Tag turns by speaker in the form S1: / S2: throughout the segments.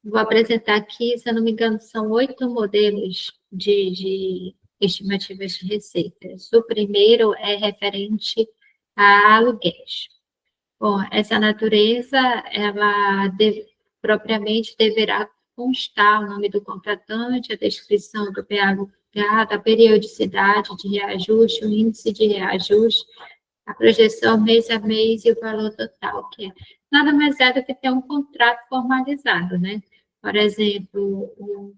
S1: Vou apresentar aqui, se eu não me engano, são 8 modelos de estimativas de receitas. O primeiro é referente a aluguéis. Bom, essa natureza, propriamente deverá constar o nome do contratante, a descrição do PA alugado, a periodicidade de reajuste, o índice de reajuste, a projeção mês a mês e o valor total, que é nada mais é do que ter um contrato formalizado, né? Por exemplo,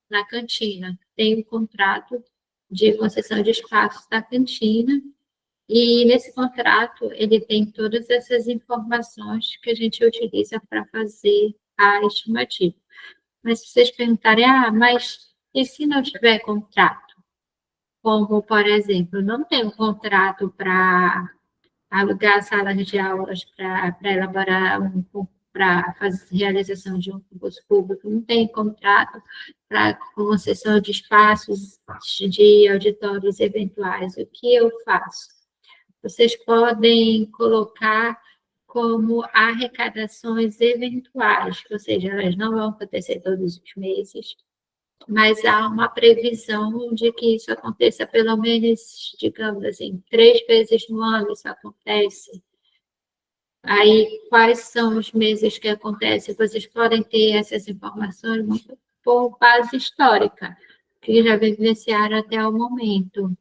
S1: na cantina, tem um contrato de concessão de espaços da cantina, e nesse contrato ele tem todas essas informações que a gente utiliza para fazer a estimativa. Mas se vocês perguntarem, mas e se não tiver contrato? Como, por exemplo, não tem um contrato para alugar salas de aulas para elaborar para fazer realização de um concurso público, não tem contrato para concessão de espaços de auditórios eventuais. O que eu faço? Vocês podem colocar como arrecadações eventuais, ou seja, elas não vão acontecer todos os meses, mas há uma previsão de que isso aconteça pelo menos, digamos assim, 3 vezes no ano isso acontece. Aí, quais são os meses que acontece? Vocês podem ter essas informações por base histórica, que já vivenciaram até o momento.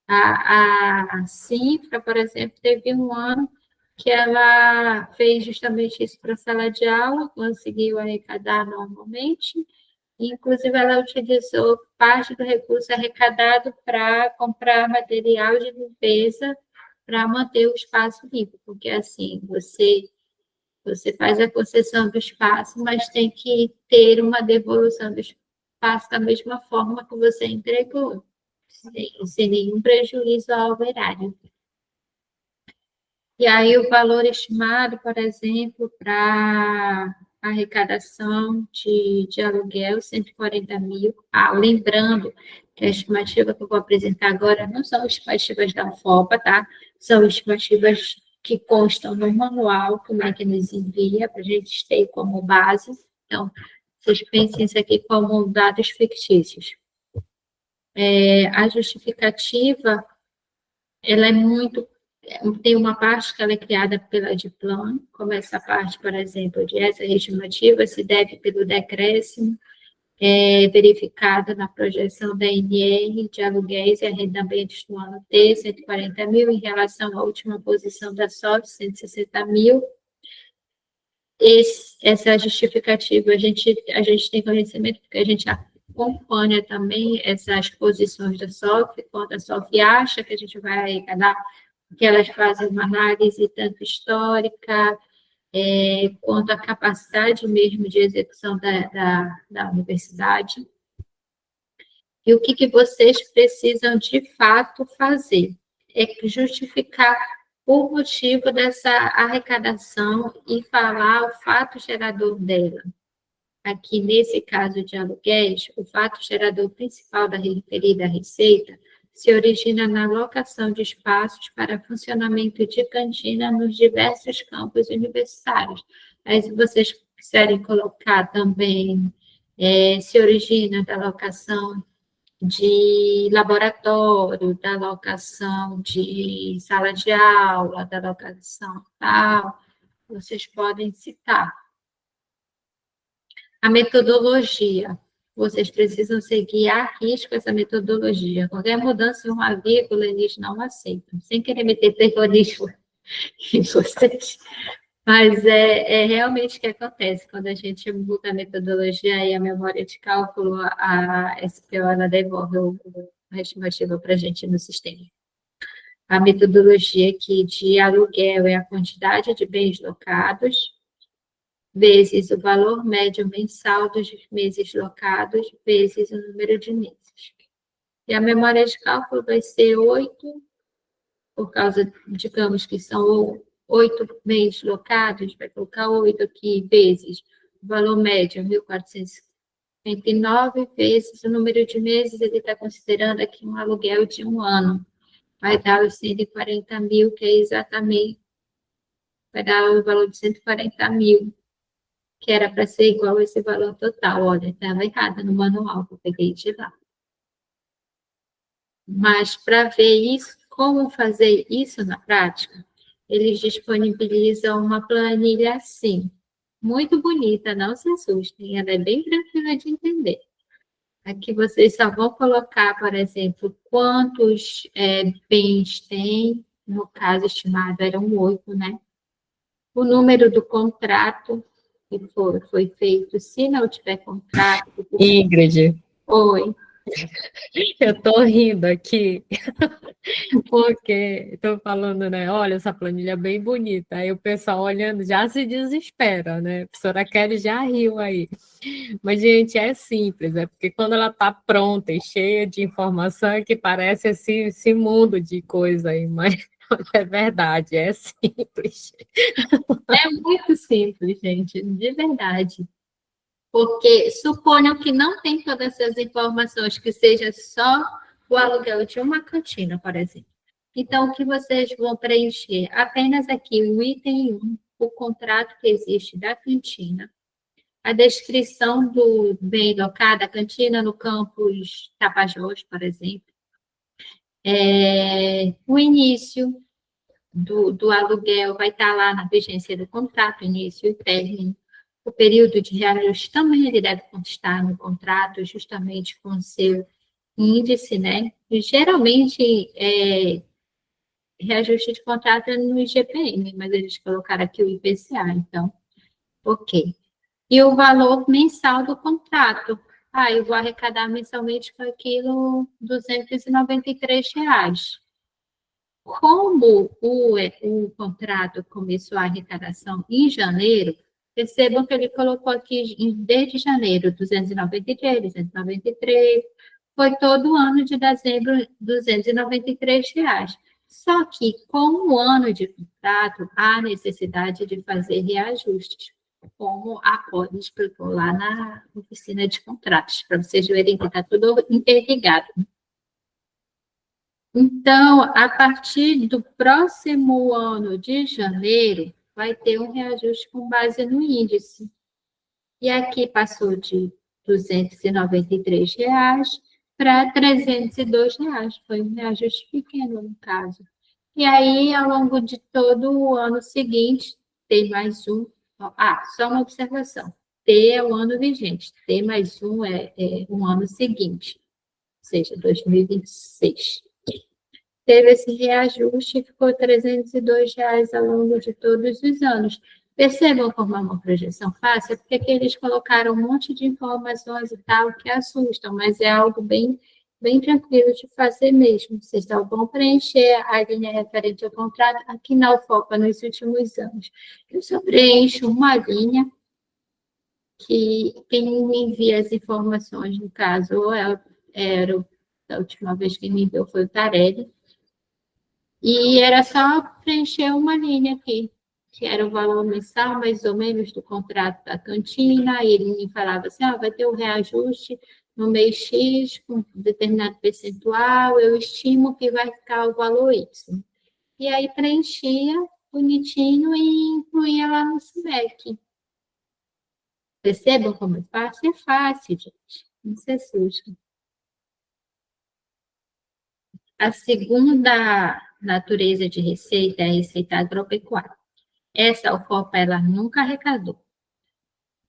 S1: A Cifra, por exemplo, teve um ano que ela fez justamente isso para a sala de aula, conseguiu arrecadar normalmente, e, inclusive, ela utilizou parte do recurso arrecadado para comprar material de limpeza para manter o espaço limpo, porque, assim, você faz a concessão do espaço, mas tem que ter uma devolução do espaço da mesma forma que você entregou, sem nenhum prejuízo ao erário. E aí o valor estimado, por exemplo, para arrecadação de aluguel, 140 mil. Lembrando que a estimativa que eu vou apresentar agora não são estimativas da UFOPA, tá? São estimativas que constam no manual que o MEC nos envia, para a gente ter como base. Então, vocês pensem isso aqui como dados fictícios. A justificativa, ela é muito... Tem uma parte que ela é criada pela DIPLAN, como essa parte, por exemplo, de essa estimativa se deve pelo decréscimo verificado na projeção da NR de aluguéis e arrendamentos no ano T, 140 mil, em relação à última posição da SOF, 160 mil. Essa justificativa, a gente tem conhecimento, porque a gente acompanha também essas posições da SOF, quando a SOF acha que a gente vai arrecadar, que elas fazem uma análise tanto histórica, quanto a capacidade mesmo de execução da universidade. E o que vocês precisam de fato fazer? É justificar o motivo dessa arrecadação e falar o fato gerador dela. Aqui, nesse caso de aluguéis, o fato gerador principal da referida receita se origina na locação de espaços para funcionamento de cantina nos diversos campos universitários. Aí, se vocês quiserem colocar também, se origina da locação de laboratório, da locação de sala de aula, da locação tal, vocês podem citar. A metodologia. Vocês precisam seguir a risco essa metodologia. Qualquer mudança em uma vírgula, eles não aceitam. Sem querer meter terrorismo em vocês. Mas é realmente o que acontece. Quando a gente muda a metodologia e a memória de cálculo, a SPO ela devolve a estimativa para a gente no sistema. A metodologia aqui de aluguel é a quantidade de bens locados, vezes o valor médio mensal dos meses locados, vezes o número de meses. E a memória de cálculo vai ser 8, por causa, digamos que são 8 meses locados, vai colocar 8 aqui, vezes o valor médio, 1.459, vezes o número de meses, ele está considerando aqui um aluguel de 1 ano. Vai dar os 140 mil, que é exatamente, vai dar o valor de 140 mil. que era para ser igual a esse valor total. Olha, estava errada no manual que eu peguei de lá. Mas para ver isso, como fazer isso na prática, eles disponibilizam uma planilha assim, muito bonita, não se assustem, ela é bem tranquila de entender. Aqui vocês só vão colocar, por exemplo, quantos bens tem, no caso estimado eram 8, né? O número do contrato que foi feito, se não tiver contrato.
S2: Ingrid,
S1: Oi.
S2: eu estou rindo aqui, porque estou falando, né? Olha, essa planilha é bem bonita. Aí o pessoal olhando já se desespera, né? A professora Kelly já riu aí. Mas, gente, é simples, é porque quando ela está pronta e cheia de informação, é que parece esse mundo de coisa aí, mas é verdade, é simples.
S1: É muito simples, gente, de verdade. Porque suponham que não tem todas essas informações, que seja só o aluguel de uma cantina, por exemplo. Então, o que vocês vão preencher? Apenas aqui o item 1, o contrato que existe da cantina, a descrição do bem locado, a cantina no campus Tapajós, por exemplo, o início do aluguel vai estar lá na vigência do contrato, início e término. O período de reajuste também ele deve constar no contrato, justamente com o seu índice, né? E, geralmente, reajuste de contrato é no IGPM, mas eles colocaram aqui o IPCA, então, ok. E o valor mensal do contrato. Ah, eu vou arrecadar mensalmente com aquilo R$ 293. Como o contrato começou a arrecadação em janeiro, percebam que ele colocou aqui desde janeiro 293, 293, foi todo o ano de dezembro R$ 293. Só que, com o ano de contrato, há necessidade de fazer reajustes, como a Poli explicou lá na oficina de contratos, para vocês verem que está tudo interligado. Então, a partir do próximo ano de janeiro, vai ter um reajuste com base no índice. E aqui passou de R$ 293 para R$ 302. Foi um reajuste pequeno, no caso. E aí, ao longo de todo o ano seguinte, tem mais um. Ah, só uma observação. T é o ano vigente, T mais um é o ano seguinte, ou seja, 2026. Teve esse reajuste e ficou R$ 302 ao longo de todos os anos. Percebam como é uma projeção fácil? Porque aqui eles colocaram um monte de informações e tal que assustam, mas é algo bem, bem tranquilo de fazer mesmo. Vocês só vão preencher a linha referente ao contrato aqui na UFOPA nos últimos anos. Eu só preencho uma linha que quem me envia as informações, no caso, era a última vez que me enviou foi o Tarelli, e era só preencher uma linha aqui, que era o valor mensal, mais ou menos, do contrato da cantina, e ele me falava assim, vai ter um reajuste no mês X, com determinado percentual, eu estimo que vai ficar o valor Y. E aí preenchia bonitinho e incluía lá no SIMEC. Percebam como é fácil? É fácil, gente. Não se assustem. A segunda natureza de receita é a receita agropecuária. Essa UFOPA, ela nunca arrecadou.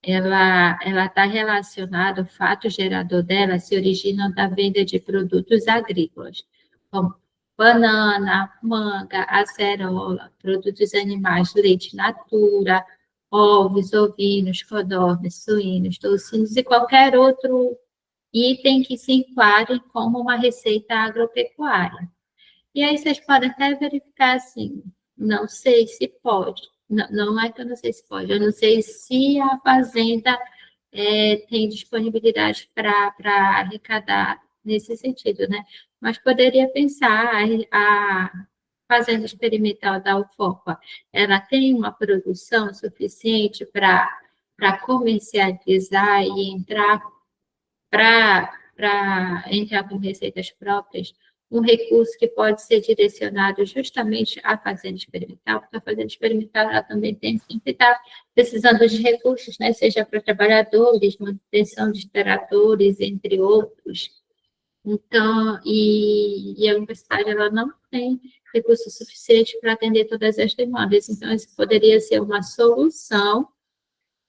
S1: Ela está relacionada, o fato gerador dela se origina da venda de produtos agrícolas, como banana, manga, acerola, produtos animais, leite natura, ovos, ovinos, codornas, suínos, toucinos e qualquer outro item que se enquadre como uma receita agropecuária. E aí vocês podem até verificar assim, não sei se pode, não é que eu não sei se pode, eu não sei se a fazenda tem disponibilidade para arrecadar nesse sentido, né? Mas poderia pensar a fazenda experimental da UFOPA, ela tem uma produção suficiente para comercializar e entrar para entrar com receitas próprias, um recurso que pode ser direcionado justamente à fazenda experimental, porque a fazenda experimental ela também tem, sempre está precisando de recursos, né, seja para trabalhadores, manutenção de geradores, entre outros. Então, e a universidade ela não tem recursos suficientes para atender todas as demandas. Então, isso poderia ser uma solução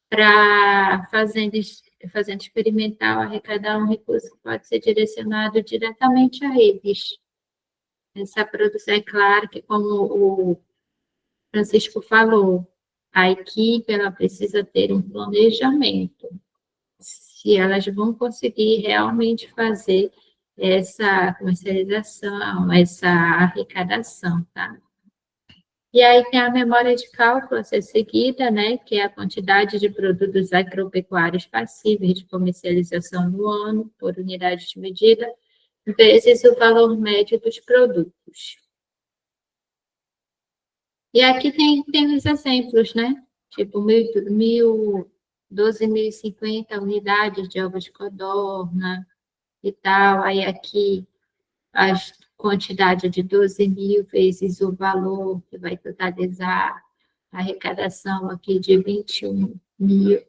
S1: para fazenda experimental arrecadar um recurso que pode ser direcionado diretamente a eles. Essa produção, é claro que, como o Francisco falou, a equipe ela precisa ter um planejamento, se elas vão conseguir realmente fazer essa comercialização, essa arrecadação, tá? E aí tem a memória de cálculo a ser seguida, né, que é a quantidade de produtos agropecuários passíveis de comercialização no ano, por unidade de medida, vezes o valor médio dos produtos. E aqui tem os exemplos, né? Tipo, 12.050 unidades de ovos de codorna e tal. Aí aqui a quantidade de 12.000 vezes o valor, que vai totalizar a arrecadação aqui de 21.000.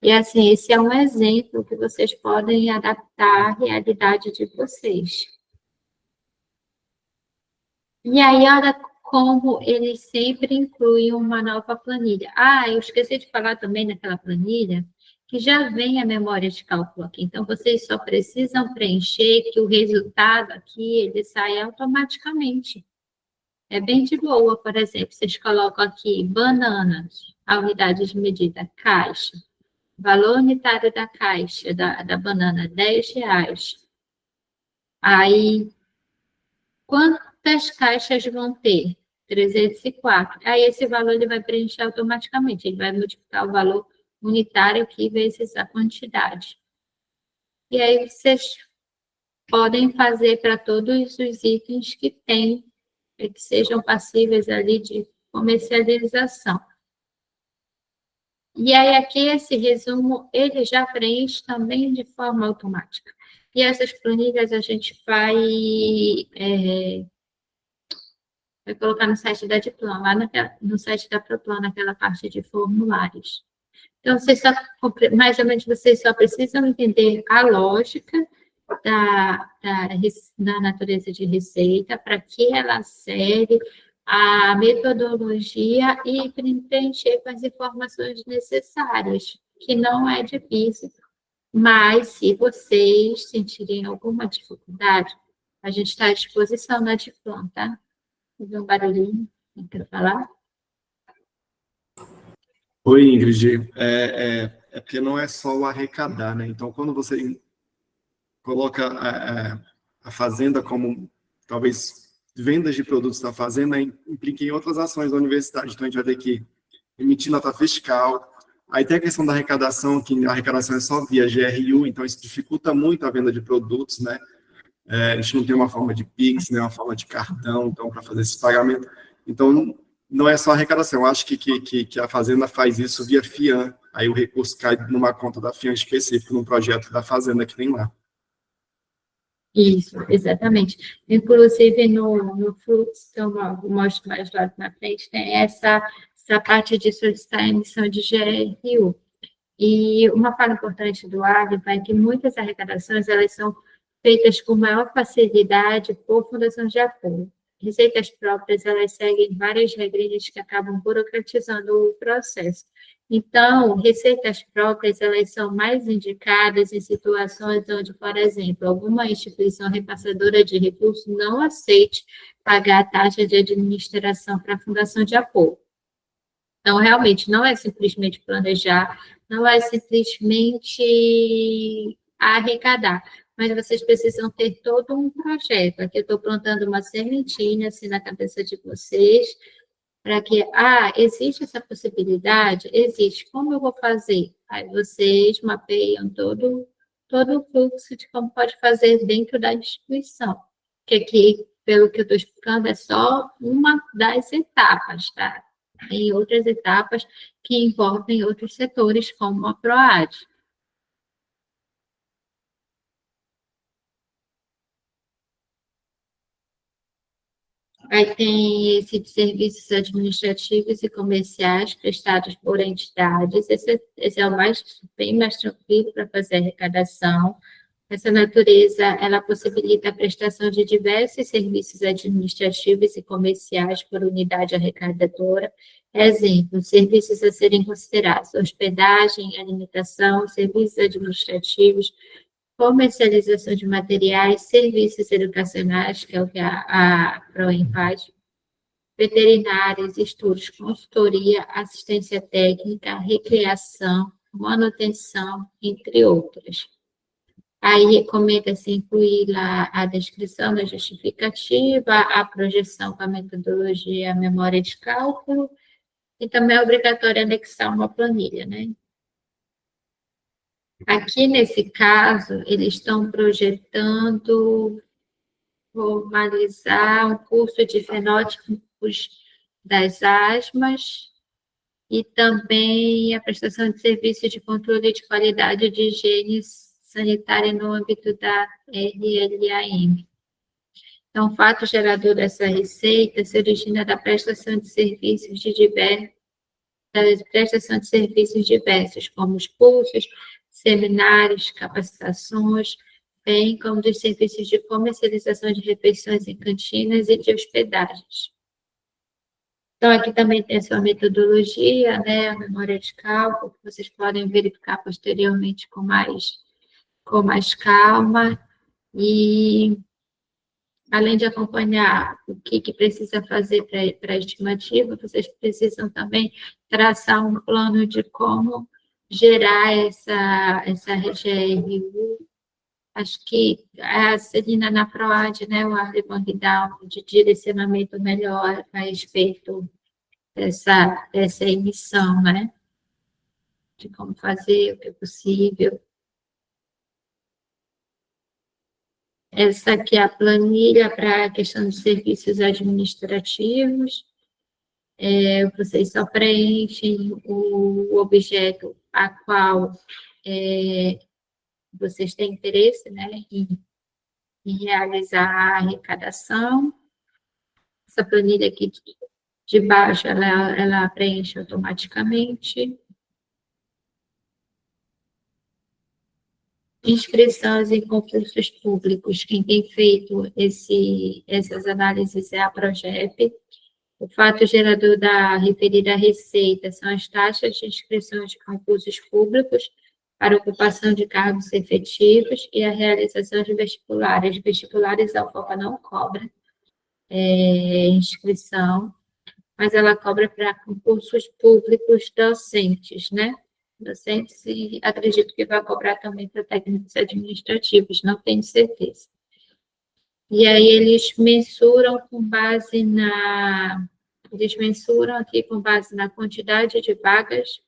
S1: E assim, esse é um exemplo que vocês podem adaptar à realidade de vocês. E aí, olha como eles sempre incluem uma nova planilha. Ah, eu esqueci de falar também naquela planilha que já vem a memória de cálculo aqui. Então, vocês só precisam preencher que o resultado aqui, ele sai automaticamente. É bem de boa, por exemplo, vocês colocam aqui bananas, a unidade de medida, caixa. Valor unitário da caixa, da banana, R$10. Aí, quantas caixas vão ter? 304. Aí, esse valor ele vai preencher automaticamente. Ele vai multiplicar o valor unitário aqui vezes a quantidade. E aí, vocês podem fazer para todos os itens que tem, que sejam passíveis ali de comercialização. E aí, aqui, esse resumo, ele já preenche também de forma automática. E essas planilhas a gente vai colocar no site da Diploma, no site da Proplan, naquela parte de formulários. Então, mais ou menos, vocês só precisam entender a lógica da natureza de receita, para que ela serve, a metodologia e preencher com as informações necessárias, que não é difícil. Mas, se vocês sentirem alguma dificuldade, a gente está à disposição na Diploma, tá? Fazer um barulhinho, não quero falar.
S3: Oi, Ingrid. É porque não é só o arrecadar, né? Então, quando você coloca a fazenda como, talvez, vendas de produtos da fazenda, implica em outras ações da universidade. Então, a gente vai ter que emitir nota fiscal. Aí tem a questão da arrecadação, que a arrecadação é só via GRU, então isso dificulta muito a venda de produtos, né? A gente não tem uma forma de Pix, né, uma forma de cartão, então, para fazer esse pagamento. Então, não é só arrecadação. Eu acho que a Fazenda faz isso via FIAN. Aí o recurso cai numa conta da FIAN específico, num projeto da Fazenda que tem lá.
S1: Isso, exatamente. Inclusive, no fluxo, que eu mostro mais lá na frente, tem essa parte de solicitar a emissão de GRU. E uma fala importante do ARV é que muitas arrecadações elas são feitas com maior facilidade por fundações de apoio. Receitas próprias, elas seguem várias regrinhas que acabam burocratizando o processo. Então, receitas próprias, elas são mais indicadas em situações onde, por exemplo, alguma instituição repassadora de recursos não aceite pagar a taxa de administração para a fundação de apoio. Então, realmente, não é simplesmente planejar, não é simplesmente arrecadar, mas vocês precisam ter todo um projeto. Aqui eu estou plantando uma sementinha assim na cabeça de vocês, para que, existe essa possibilidade? Existe. Como eu vou fazer? Aí vocês mapeiam todo o fluxo de como pode fazer dentro da instituição. Que aqui, pelo que eu estou explicando, é só uma das etapas, tá? Tem outras etapas que envolvem outros setores, como a PROAD. Aí tem esse de serviços administrativos e comerciais prestados por entidades. Esse é o bem mais tranquilo para fazer arrecadação. Essa natureza, ela possibilita a prestação de diversos serviços administrativos e comerciais por unidade arrecadadora. Exemplo, serviços a serem considerados: hospedagem, alimentação, serviços administrativos, comercialização de materiais, serviços educacionais, que é o que a PROEM faz, veterinários, estudos, consultoria, assistência técnica, recreação, manutenção, entre outras. Aí recomenda-se incluir lá a descrição da justificativa, a projeção com a metodologia, a memória de cálculo, e também é obrigatório anexar uma planilha, né? Aqui, nesse caso, eles estão projetando formalizar um curso de fenótipos das asmas e também a prestação de serviços de controle de qualidade de higiene sanitária no âmbito da RLAM. Então, o fato gerador dessa receita se origina da prestação de serviços diversos, como os cursos, seminários, capacitações, bem como dos serviços de comercialização de refeições em cantinas e de hospedagens. Então, aqui também tem a sua metodologia, né, a memória de cálculo, que vocês podem verificar posteriormente com mais calma, e além de acompanhar o que precisa fazer para a estimativa, vocês precisam também traçar um plano de como gerar essa RGRU. Acho que a Celina na PROAD, né, o Arle Van Vidal, de direcionamento melhor a respeito dessa emissão, né, de como fazer, o que é possível. Essa aqui é a planilha para a questão de serviços administrativos. Vocês só preenchem o objeto a qual vocês têm interesse, né, em realizar a arrecadação. Essa planilha aqui de baixo, ela preenche automaticamente. Inscrições em concursos públicos. Quem tem feito essas análises é a PROGEP. O fato gerador da referida receita são as taxas de inscrições de concursos públicos para ocupação de cargos efetivos e a realização de vestibulares. Vestibulares, a UFOPA não cobra inscrição, mas ela cobra para concursos públicos docentes, né? Docentes, e acredito que vai cobrar também para técnicos administrativos, não tenho certeza. E aí eles mensuram aqui com base na quantidade de vagas,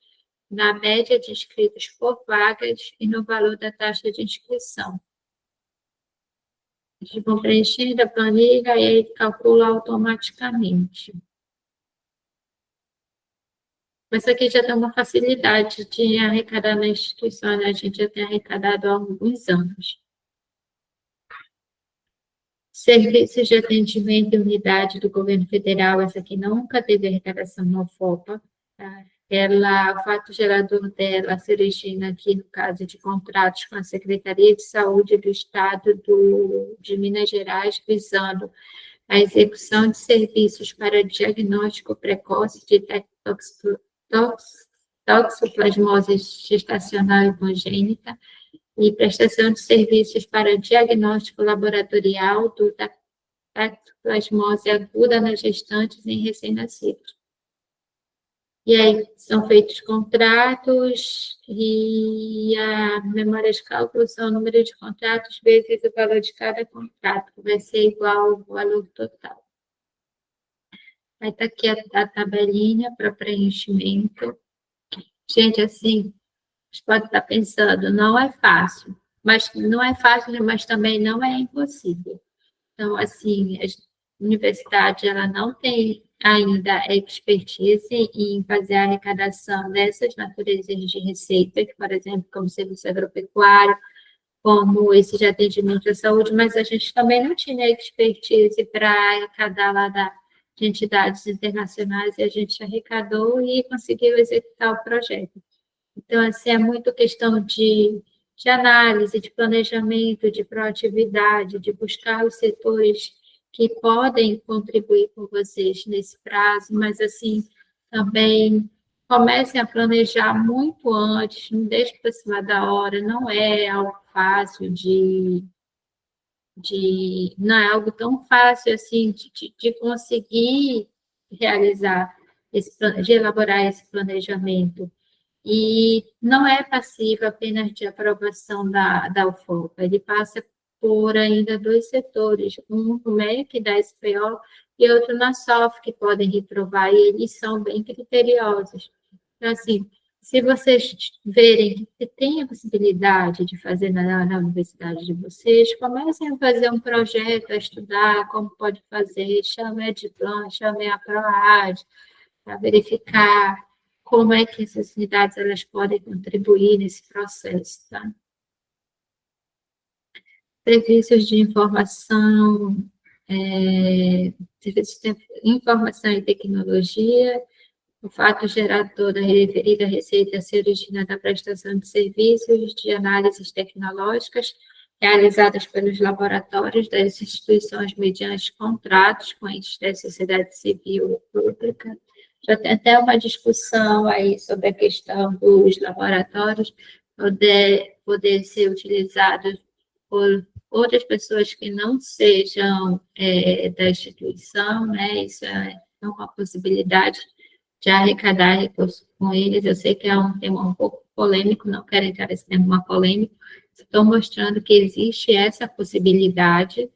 S1: na média de inscritos por vagas e no valor da taxa de inscrição. Eles vão preenchendo a planilha e aí calcula automaticamente. Mas aqui já tem uma facilidade de arrecadar na instituição, né? A gente já tem arrecadado há alguns anos. Serviços de atendimento e unidade do governo federal, essa aqui nunca teve arrecadação na UFOPA. Tá? O fato gerador dela se origina aqui no caso de contratos com a Secretaria de Saúde do Estado de Minas Gerais, visando a execução de serviços para diagnóstico precoce de toxoplasmose gestacional e congênita e prestação de serviços para diagnóstico laboratorial do toxoplasmose aguda nas gestantes em recém-nascidos. E aí são feitos contratos e a memória de cálculo são o número de contratos vezes o valor de cada contrato, que vai ser igual ao valor total. Aí está aqui a tabelinha para preenchimento. Gente, assim, vocês podem estar pensando, não é fácil, mas também não é impossível. Então, assim, a universidade ela não tem ainda expertise em fazer a arrecadação dessas naturezas de receita, por exemplo, como serviço agropecuário, como esse de atendimento à saúde, mas a gente também não tinha expertise para arrecadar lá de entidades internacionais, e a gente arrecadou e conseguiu executar o projeto. Então, assim, é muito questão de análise, de planejamento, de proatividade, de buscar os setores que podem contribuir com vocês nesse prazo, mas, assim, também comecem a planejar muito antes, não deixe para cima da hora, não é algo fácil não é algo tão fácil assim de conseguir realizar de elaborar esse planejamento. E não é passivo apenas de aprovação da UFOPA, ele passa por ainda dois setores, um no MEC da SPO e outro na SOF, que podem reprovar, e eles são bem criteriosos. Então, assim, se vocês verem que tem a possibilidade de fazer na universidade de vocês, comecem a fazer um projeto, a estudar como pode fazer, chame a Edplan, chame a PROAD, para verificar como é que essas unidades elas podem contribuir nesse processo, tá? Serviços de informação, serviços de informação e tecnologia, o fato gerador da referida receita se origina da prestação de serviços de análises tecnológicas realizadas pelos laboratórios das instituições mediante contratos com entes da sociedade civil e pública. Já tem até uma discussão aí sobre a questão dos laboratórios poder ser utilizados por outras pessoas que não sejam da instituição, né? Isso é uma possibilidade de arrecadar recursos com eles. Eu sei que é um tema um pouco polêmico, não quero entrar nesse tema, uma polêmica, estou mostrando que existe essa possibilidade.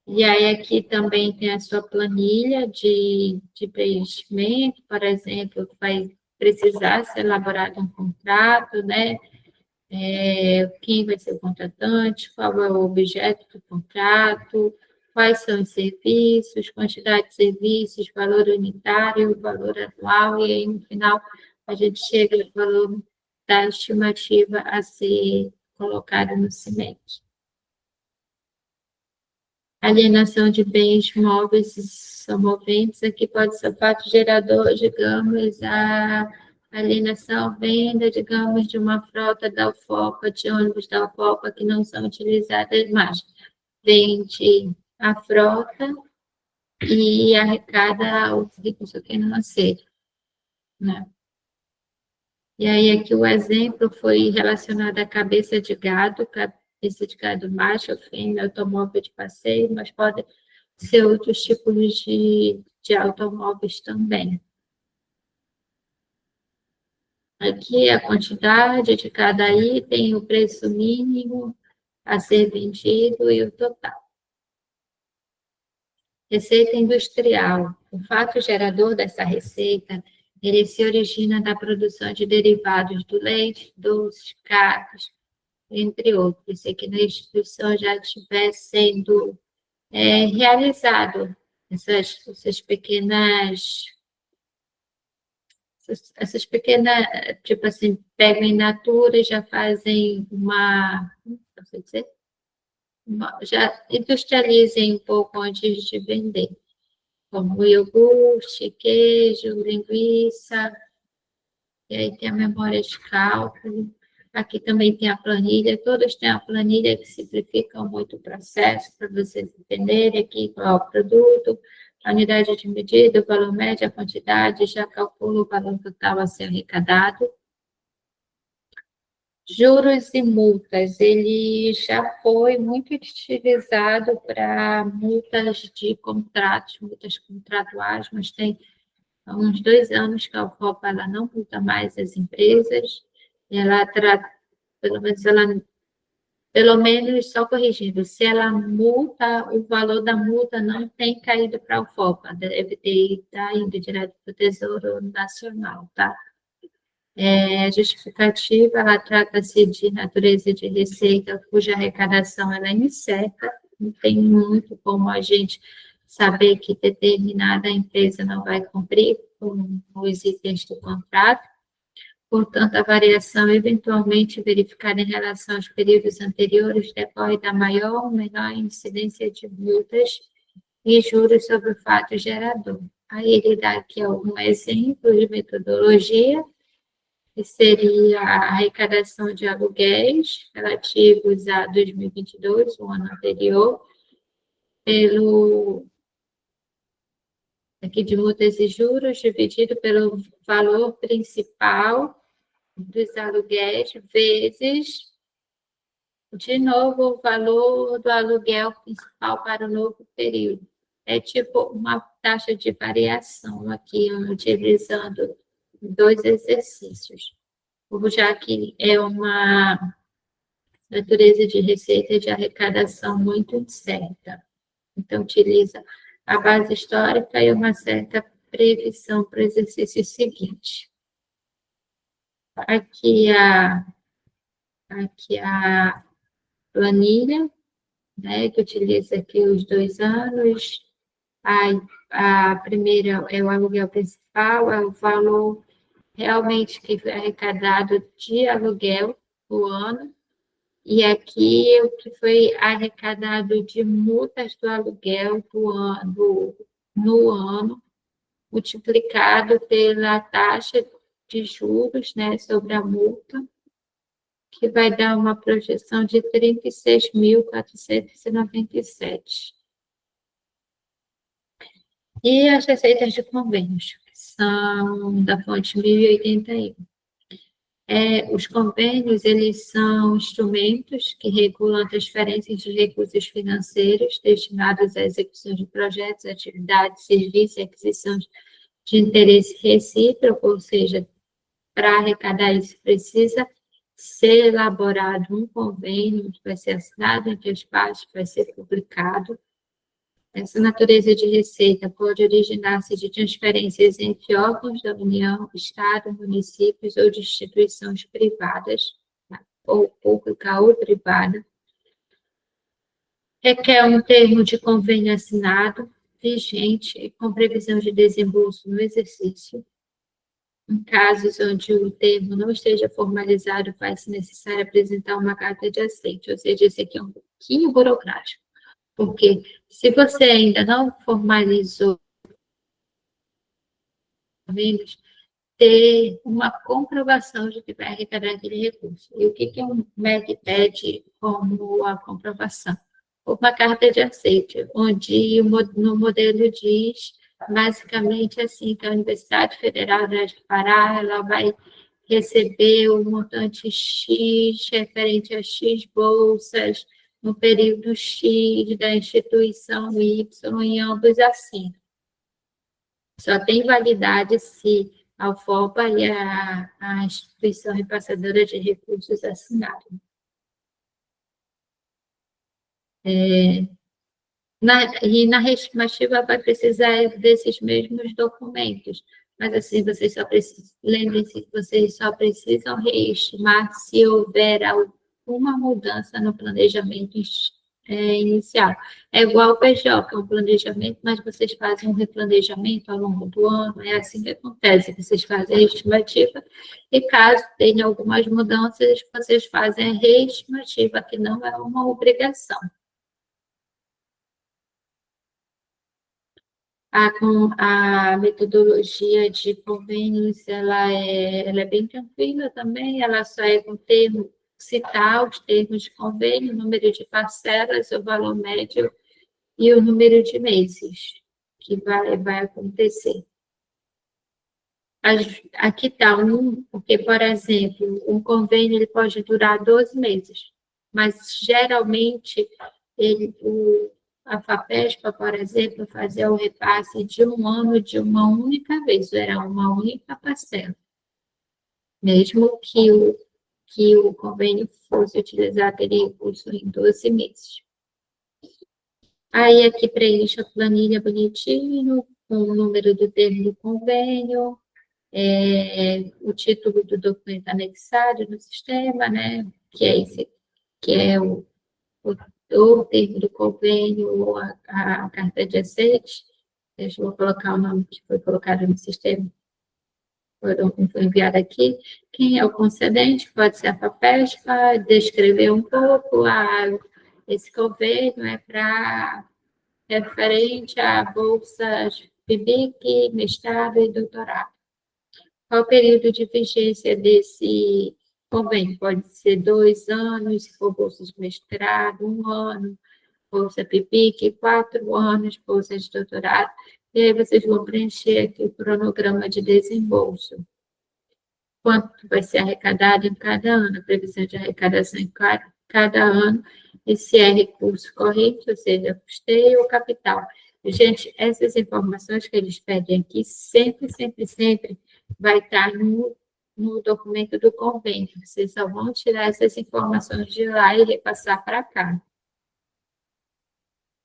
S1: E aí aqui também tem a sua planilha de preenchimento, por exemplo, vai precisar ser elaborado um contrato, né? Quem vai ser o contratante, qual é o objeto do contrato, quais são os serviços, quantidade de serviços, valor unitário, valor anual, e aí no final a gente chega no valor da estimativa a ser colocado no CIMEC. Alienação de bens móveis e somoventes, aqui pode ser o fato gerador, digamos, a alienação, venda, digamos, de uma frota da UFOPA, de ônibus da UFOPA que não são utilizadas mais. Vende a frota e arrecada o recurso financeiro, né? E aí aqui o exemplo foi relacionado à cabeça de gado macho, fêmea, automóvel de passeio, mas pode ser outros tipos de automóveis também. Aqui a quantidade de cada item, o preço mínimo a ser vendido e o total. Receita industrial. O fato gerador dessa receita, ele se origina da produção de derivados do leite, doces, carnes, entre outros, e que na instituição já estiver sendo realizado essas pequenas, tipo assim, pegam in natura e já fazem já industrializem um pouco antes de vender, como iogurte, queijo, linguiça, e aí tem a memória de cálculo. Aqui também tem a planilha, todas têm a planilha que simplificam muito o processo, para vocês entenderem aqui qual é o produto, a unidade de medida, o valor médio, a quantidade, já calcula o valor total a ser arrecadado. Juros e multas, ele já foi muito utilizado para multas de contratos, multas contratuais, mas tem há uns 2 anos que a UFOPA ela não multa mais as empresas, ela trata, pelo menos, só corrigindo, se ela multa, o valor da multa não tem caído para a UFOPA, deve estar indo direto para o Tesouro Nacional, tá? Justificativa, ela trata-se de natureza de receita cuja arrecadação ela é incerta, não tem muito como a gente saber que determinada empresa não vai cumprir com os itens do contrato. Portanto, a variação eventualmente verificada em relação aos períodos anteriores decorre da maior ou menor incidência de multas e juros sobre o fato gerador. Aí ele dá aqui algum exemplo de metodologia, que seria a arrecadação de aluguéis relativos a 2022, o ano anterior, pelo aqui de multas e juros, dividido pelo valor principal dos aluguéis, vezes, de novo, o valor do aluguel principal para o novo período. É tipo uma taxa de variação aqui, utilizando 2 exercícios. Já que é uma natureza de receita de arrecadação muito incerta. Então, utiliza a base histórica e uma certa previsão para o exercício seguinte. Aqui a planilha, né, que utiliza aqui os 2 anos. A primeira é o aluguel principal, é o valor realmente que foi arrecadado de aluguel no ano. E aqui o que foi arrecadado de multas do aluguel no ano, multiplicado pela taxa de juros, né, sobre a multa, que vai dar uma projeção de 36.497. E as receitas de convênios, que são da fonte 1081. Os convênios, eles são instrumentos que regulam a transferência de recursos financeiros destinados à execução de projetos, atividades, serviços e aquisição de interesse recíproco, ou seja, para arrecadar isso precisa ser elaborado um convênio que vai ser assinado entre as partes, vai ser publicado. Essa natureza de receita pode originar-se de transferências entre órgãos da União, Estado, municípios ou de instituições privadas, ou pública ou privada. Requer um termo de convênio assinado, vigente e com previsão de desembolso no exercício. Em casos onde o termo não esteja formalizado, faz-se necessário apresentar uma carta de aceite, ou seja, esse aqui é um pouquinho burocrático. Porque se você ainda não formalizou vendas, ter uma comprovação de que vai arrecadar aquele recurso. E o que um MEC pede como a comprovação? Uma carta de aceite, onde no modelo diz basicamente assim, que a Universidade Federal do Pará, ela vai receber o montante X referente a X bolsas, no período X da instituição Y, em ambos assim. Só tem validade se a UFOPA e a instituição repassadora de recursos assinarem. E na estimativa vai precisar desses mesmos documentos, mas assim, vocês só precisam, lembrem-se que vocês só precisam reestimar se houver alguma mudança no planejamento inicial. É igual ao PJ, que é um planejamento, mas vocês fazem um replanejamento ao longo do ano, é assim que acontece, vocês fazem a estimativa, e caso tenha algumas mudanças, vocês fazem a reestimativa, que não é uma obrigação. A metodologia de convênios, ela é bem tranquila também, ela só é com termo, citar os termos de convênio, o número de parcelas, o valor médio e o número de meses que vai acontecer. Aqui está porque, por exemplo, um convênio ele pode durar 12 meses, mas geralmente a FAPESP, por exemplo, fazia o repasse de um ano de uma única vez, era uma única parcela. Mesmo que o convênio fosse utilizar aquele recurso em 12 meses. Aí, aqui preenche a planilha bonitinho, com o número do termo do convênio, o título do documento anexado no sistema, né? Que é o termo do convênio ou a carta de aceite. Deixa eu colocar o nome que foi colocado no sistema, foi enviado aqui, Quem é o concedente? Pode ser a FAPESP, descrever um pouco esse convênio é para referente a bolsas PIBIC, mestrado e doutorado. Qual o período de vigência desse convênio? Pode ser 2 anos, se for bolsa de mestrado, 1 ano, bolsa PIBIC, 4 anos, bolsa de doutorado. E aí vocês vão preencher aqui o cronograma de desembolso. Quanto vai ser arrecadado em cada ano, a previsão de arrecadação em cada ano, e se é recurso corrente, ou seja, custeio ou capital. Gente, essas informações que eles pedem aqui, sempre vai estar no documento do convênio. Vocês só vão tirar essas informações de lá e repassar para cá.